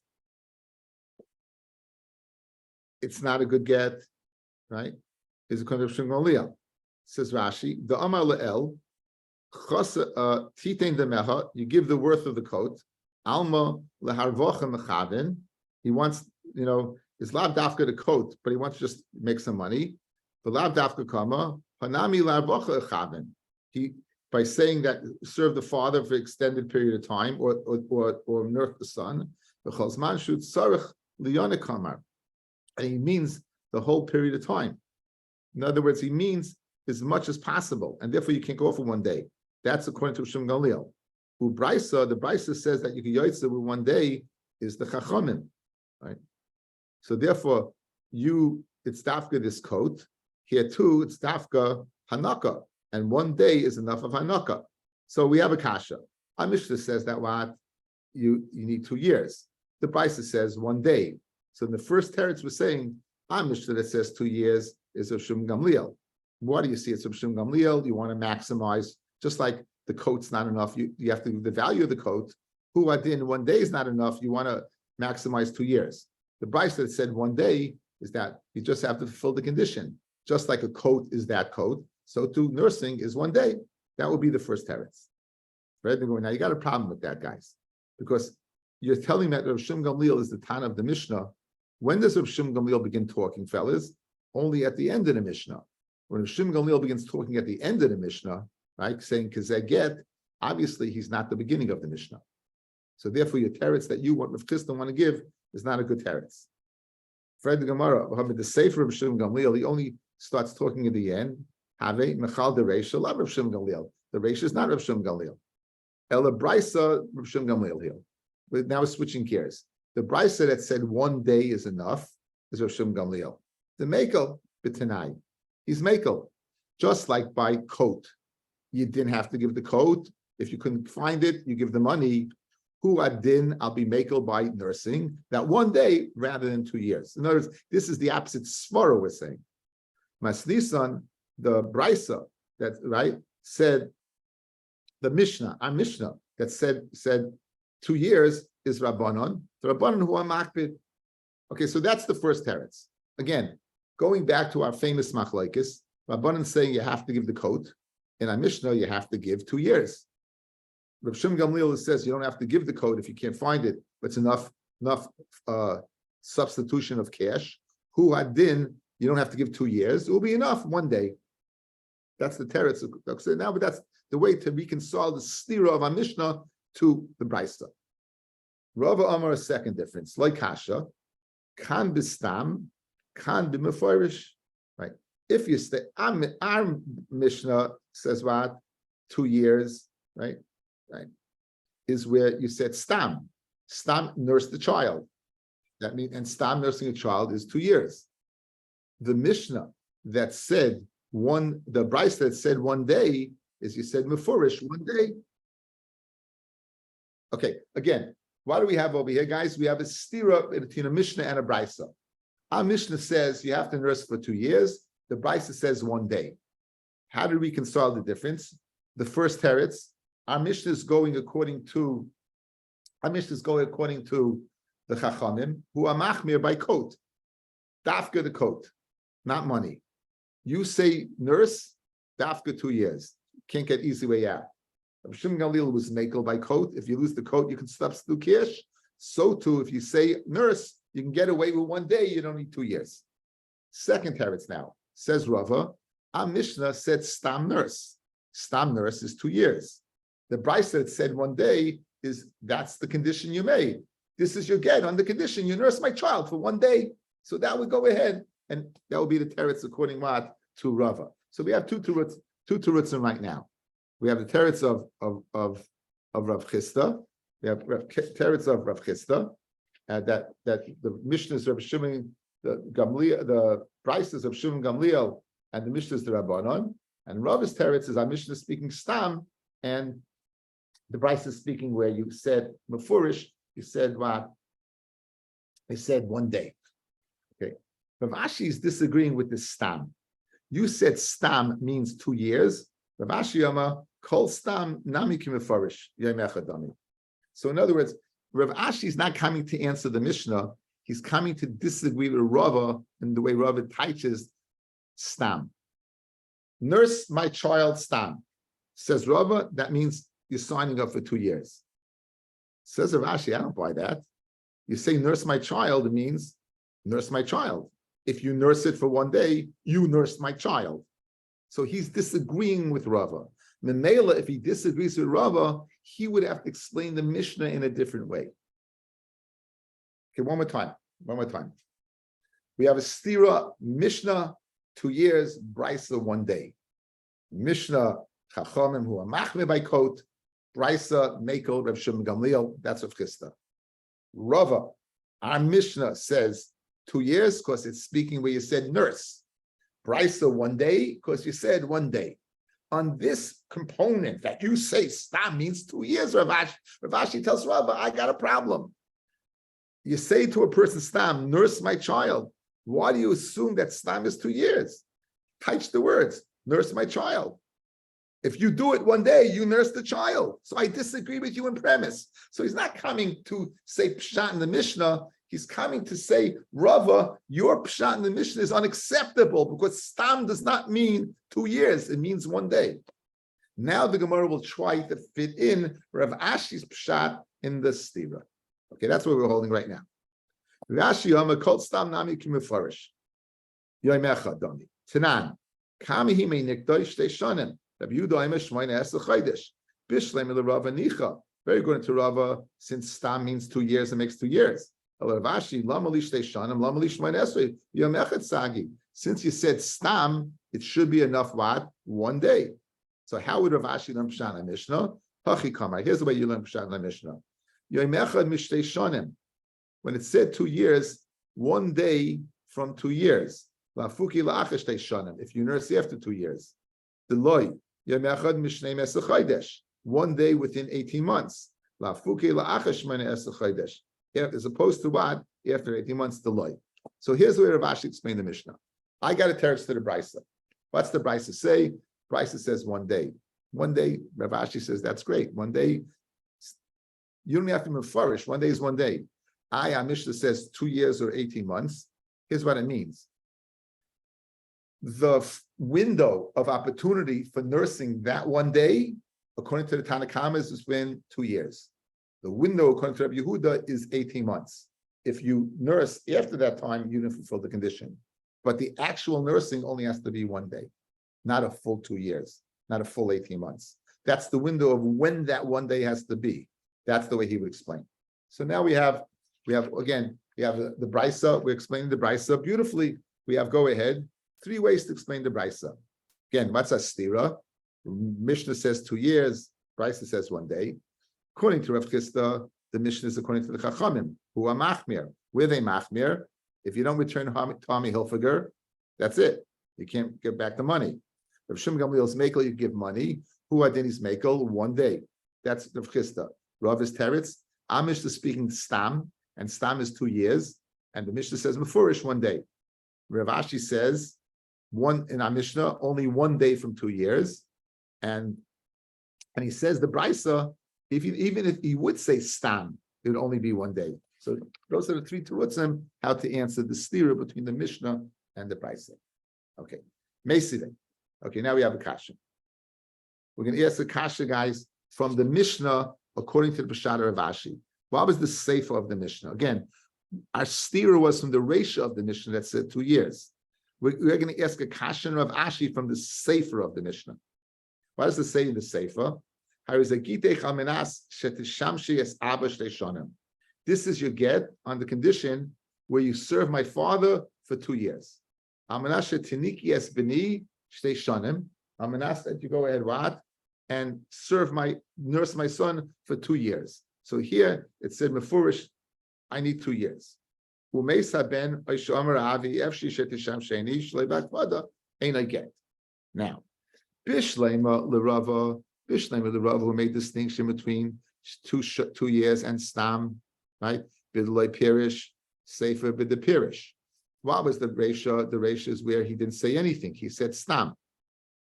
not a good get, right? Is a kind of Shimon Gamliel. Says Rashi, the Amar Le'el. You give the worth of the coat. Alma leharvocha mechavin. He wants, is lav dafka the coat, but he wants to just make some money. The lav dafka kama hanami leharvocha echavin. He, by saying that serve the father for an extended period of time, or nurse the son. V'cholzman shut sarich liyana kamar, and he means the whole period of time. In other words, he means as much as possible, and therefore you can't go for 1 day. That's according to Shimon Gamliel. The Brisa says that you can yoitza with 1 day is the chachamim, right? So therefore, it's dafka this coat. Here too, it's dafka hanaka, and 1 day is enough of hanaka. So we have a kasha. Our Mishnah says that what you need 2 years. The Brisa says 1 day. So in the first teretz we're saying our Mishnah that says 2 years is of Shimon Gamliel. What do you see? It's of Shimon Gamliel. You want to maximize. Just like the coat's not enough, you have to the value of the coat. Who adin 1 day is not enough. You want to maximize 2 years. The Brisa that said 1 day is that you just have to fulfill the condition. just like a coat is that coat, so too nursing is one day. That would be the first teretz. Right? Now you got a problem with that, guys, because you're telling that Rav Shimon Gamliel is the Tana of the Mishnah. When does Rav Shimon Gamliel begin talking, fellas? Only at the end of the Mishnah. When Rav Shimon Gamliel begins talking at the end of the Mishnah, right, saying kazeh get, obviously he's not the beginning of the Mishnah. So therefore, your teretz that you want, Rav Chisda want to give, is not a good teretz. Fred the Gemara, the Sefer of Shimon Gamliel, he only starts talking at the end. Have mechal the reisha, not Rav Shimon Gamliel. The reisha is not Rav Shimon Gamliel. Ela brisa Rav Shimon Gamliel here. But now we're switching gears. The brisa that said one day is enough is Rav Shimon Gamliel. The mekel b'tanai, he's mekel, just like by coat. You didn't have to give the coat. If you couldn't find it, you give the money. Who adin, I'll be mekel by nursing that one day rather than 2 years. In other words, this is the opposite svara we're saying. Masnisan, the brisa that right said the Mishnah, our Mishnah that said 2 years is Rabbanon. The Rabbanon who are makbid. Okay, so that's the first teretz. Again, going back to our famous machlokes, Rabbanon saying you have to give the coat. In our Mishnah, you have to give 2 years. Rav Shimon Gamliel says you don't have to give the coat if you can't find it, but it's enough substitution of cash. Who adin, you don't have to give 2 years. It will be enough one day. That's the teretz. Now, but that's the way to reconcile the stira of our Mishnah to the Brisa. Rava Amar, a second difference. Like Kasha, kan bistam, kan b'meforish. Right. If you stay, our Mishnah says what? 2 years, right? Right, is where you said stam. Stam nurse the child. That means, and stam nursing a child is 2 years. The Mishnah that said the Bryce that said 1 day is you said mefurish 1 day. Okay, again, what do we have over here, guys? We have a stira between a Mishnah and a Brysa. Our Mishnah says you have to nurse for 2 years. The Brysa says 1 day. How do we reconcile the difference? The first teretz. Our Mishnah is going according to the Chachamim, who are machmir by coat. Dafka the coat, not money. You say nurse, dafka 2 years. Can't get easy way out. Rav Shimon Gamliel was makel by coat. If you lose the coat, you can substitute cash. So too, if you say nurse, you can get away with 1 day. You don't need 2 years. Second teretz now says Rava. Our Mishnah said stam nurse. Stam nurse is 2 years. The Bryce that said 1 day that's the condition you made. This is your get on the condition you nurse my child for 1 day. So that would go ahead, and that would be the teretz according to Rava. So we have two teretzim right now. We have the teretz of Rav Chisda. We have teretz of Rav Chisda, that the Mishnah is Rav Shimon, the Bryce is of Shimon Gamliel, and the Mishnah is the Rabbanon. And Rava's teretz is our Mishnah speaking stam, and the Bryce is speaking where you said mefurish, you said what? They said 1 day. Okay. Rav Ashi is disagreeing with this stam. You said stam means 2 years. Rav Ashi Yama, kol stam nami ki mefurish, yom echad. So in other words, Rav Ashi is not coming to answer the Mishnah. He's coming to disagree with Rava in the way Rava teaches stam. Nurse my child stam. Says Rava, that means you're signing up for 2 years. Says Rav Ashi, I don't buy that. You say nurse my child, it means nurse my child. If you nurse it for 1 day, you nursed my child. So he's disagreeing with Rava. Memela, if he disagrees with Rava, he would have to explain the Mishnah in a different way. Okay, one more time. We have a stira, Mishnah, 2 years, Brisa 1 day. Mishnah, Chachamim who are machmir by coat, Brisa, Mekel, Rav Shimon Gamliel, that's Rav Chisda. Rava, our Mishnah says 2 years because it's speaking where you said nurse. Brisa 1 day because you said 1 day. On this component that you say stam means 2 years, Rav Ashi tells Rava, I got a problem. You say to a person stam, nurse my child. Why do you assume that stam is 2 years? Touch the words, nurse my child. If you do it 1 day, you nurse the child. So I disagree with you in premise. So he's not coming to say pshat in the Mishnah. He's coming to say, Rava, your pshat in the Mishnah is unacceptable because stam does not mean 2 years. It means 1 day. Now the Gemara will try to fit in Rav Ashi's pshat in the stira. Okay, that's what we're holding right now. Rashi Yama called stam nami kimefarish. Yoimecha dami. Tanan. Kami hime nikdosh te shanim. Rabbi Yehuda Aimer Shmoyne Es Chaydesh. Bishlem the Rava Nicha. Very good to Rava, since stam means 2 years, it makes 2 years. Since you said stam, it should be enough what? 1 day. So how would Rav Ashi learn pshat in Mishnah? Hachi kamar. Here's the way you learn pshat in Mishnah. When it said 2 years, 1 day from 2 years. If you nurse after 2 years. The loy. 1 day within 18 months. As opposed to what? After 18 months, the loy. So here's the way Rav Ashi explained the Mishnah. I got a teretz to the Brisa. What's the Brisa say? Brisa says 1 day. 1 day, Rav Ashi says, that's great. 1 day, you don't have to mefarish. 1 day is 1 day. Our Mishnah says 2 years or 18 months. Here's what it means. The window of opportunity for nursing that 1 day, according to the Tanakhama, is within 2 years. The window, according to Rabbi Yehuda, is 18 months. If you nurse after that time, you didn't fulfill the condition. But the actual nursing only has to be 1 day, not a full 2 years, not a full 18 months. That's the window of when that 1 day has to be. That's the way he would explain. So now we have the Brisa. We're explaining the Brisa beautifully. We have go ahead. 3 ways to explain the Brisa. Again, what's a stira? Mishnah says 2 years. Brisa says 1 day. According to Rav Chisda, the Mishnah is according to the Chachamim, who are machmir. Where they machmir? If you don't return Tommy Hilfiger, that's it. You can't get back the money. Rav Shimon Gamliel's makel, you give money. Who are Denny's makel? 1 day. That's Rav Chisda. Rav is teretz. Amish is speaking stam, and stam is 2 years, and the Mishnah says mefurish 1 day. Rav Ashi says in our Mishnah only 1 day from 2 years, and he says the Brisa. Even if he would say stam, it would only be 1 day. So those are the 3 terutzim how to answer the stira between the Mishnah and the Brisa. Okay, Mesideh. Okay, now we have a kasha. We're going to ask the kasha, guys, from the Mishnah according to the Pshat of Rav Ashi. What was the sefer of the Mishnah? Again, our stira was from the ratio of the Mishnah that said 2 years. We're going to ask a kasha of Rav Ashi from the sefer of the Mishnah. What does it say in the sefer? This is your get on the condition where you serve my father for 2 years. I'm going to ask that you go ahead and nurse my son for 2 years. So here it said mefurish, I need 2 years. Now, Bishlema l'Rava. Bishlema the Rabbi who made distinction between 2 years and stam, right? Bidloi pirish, sefer bid the pirish. What was the ratio? The ratio is where he didn't say anything. He said stam,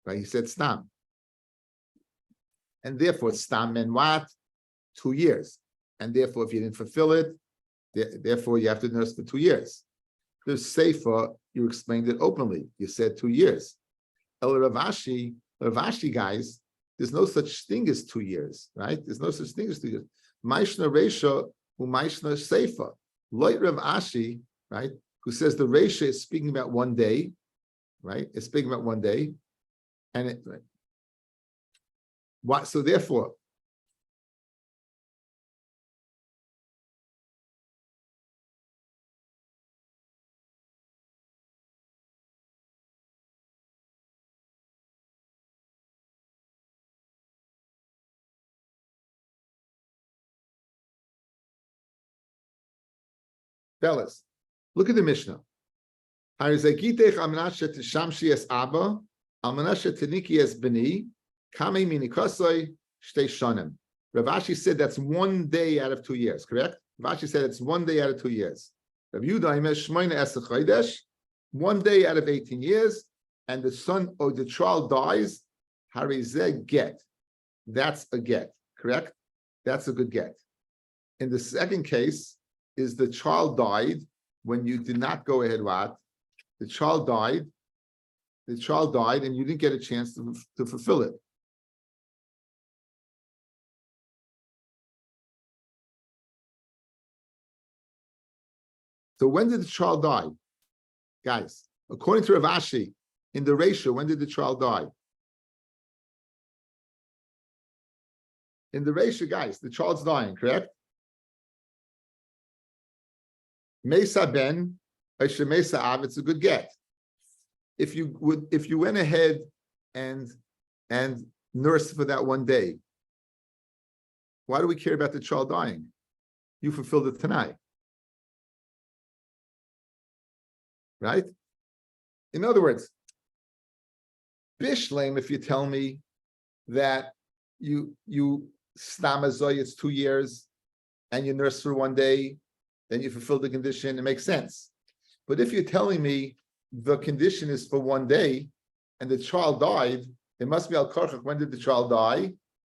right? He said stam, and therefore stam meant what? 2 years, and therefore if you didn't fulfill it, therefore you have to nurse for 2 years. The sefer, you explained it openly. You said 2 years. El Rav Ashi, guys. There's no such thing as 2 years, right? There's no such thing as 2 years. Maishna Resha, who Maishna Seifa. Loit Rav Ashi, right? Who says the Resha is speaking about 1 day, right? It's speaking about 1 day. And what? So therefore, fellas, look at the Mishnah. Rav Ashi said that's 1 day out of 2 years, correct? Rav Ashi said it's 1 day out of 2 years. Rabbi Yehuda 1 day out of 18 years, and the son or the child dies. Harizeh get. That's a get, correct? That's a good get. In the second case, is the child died when you did not go ahead. What? The child died, and you didn't get a chance to fulfill it. So when did the child die? Guys, according to Rav Ashi, in the ratio, when did the child die? In the ratio, guys, the child's dying, correct? Mesa ben, Mesa av, it's a good get. If you went ahead and nursed for that one day, why do we care about the child dying? You fulfilled it tonight. Right? In other words, Bishlem, if you tell me that you stamazoy, it's 2 years, and you nurse for one day, then you fulfill the condition, it makes sense. But if you're telling me the condition is for one day and the child died, it must be al-karchach. When did the child die?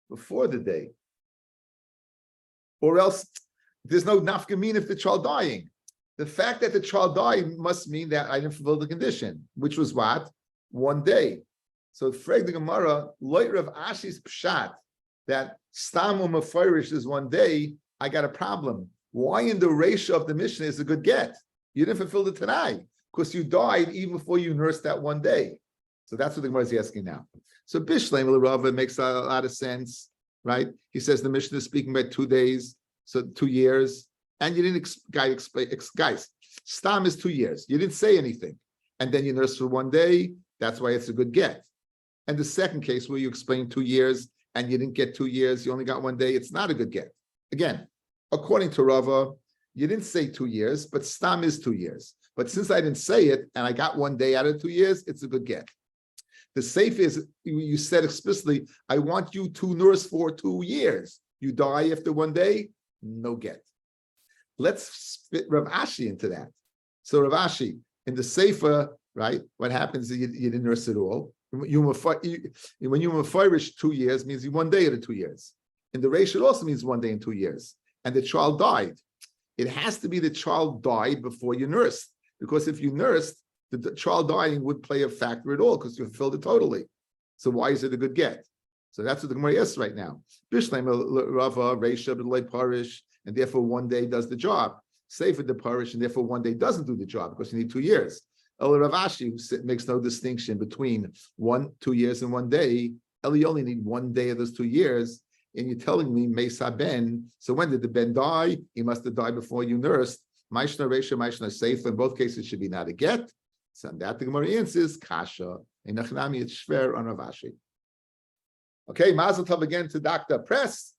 Before the day. Or else there's no nafkamin if the child dying. The fact that the child died must mean that I didn't fulfill the condition, which was what? One day. So Freg the Gemara, Loit Rav Ashi's pshat, that Stamu Mefarish is one day, I got a problem. Why in the ratio of the Mishnah is a good get? You didn't fulfill it tonight, because you died even before you nursed that one day. So that's what the Gemara is asking now. So Bishlem Rava makes a lot of sense, right? He says the Mishnah is speaking about 2 days, so 2 years. And you didn't explain, guys, Stam is 2 years. You didn't say anything. And then you nurse for one day. That's why it's a good get. And the second case where you explain 2 years and you didn't get 2 years, you only got one day, it's not a good get. Again, according to Rava, you didn't say 2 years, but Stam is 2 years. But since I didn't say it and I got one day out of 2 years, it's a good get. The safe is, you said explicitly, I want you to nurse for 2 years. You die after one day, no get. Let's fit Rav Ashi into that. So Rav Ashi, in the Sefer, right, what happens is you didn't nurse at all. When you mefarish 2 years, means 1 day out of 2 years. In the ratio, it also means 1 day in 2 years. And the child died. It has to be the child died before you nursed. Because if you nursed, the child dying would play a factor at all because you fulfilled it totally. So why is it a good get? So that's what the Gemara asks right now. Bishlem Rava, Reisha, B'lei Parish, and therefore 1 day does the job. Sefer the parish, and therefore 1 day doesn't do the job because you need 2 years. El Rav Ashi, who makes no distinction between 2 years and 1 day. You only need 1 day of those 2 years, and you're telling me Mesa Ben. So when did the Ben die? He must have died before you nursed. Maishna Reisha, Maishna Sefer. In both cases, should be not a get. So that the Gemara answers Kasha. In Nachnami, it's Shver on Rav Ashi. Okay, Mazel Tov again to Dr. Press.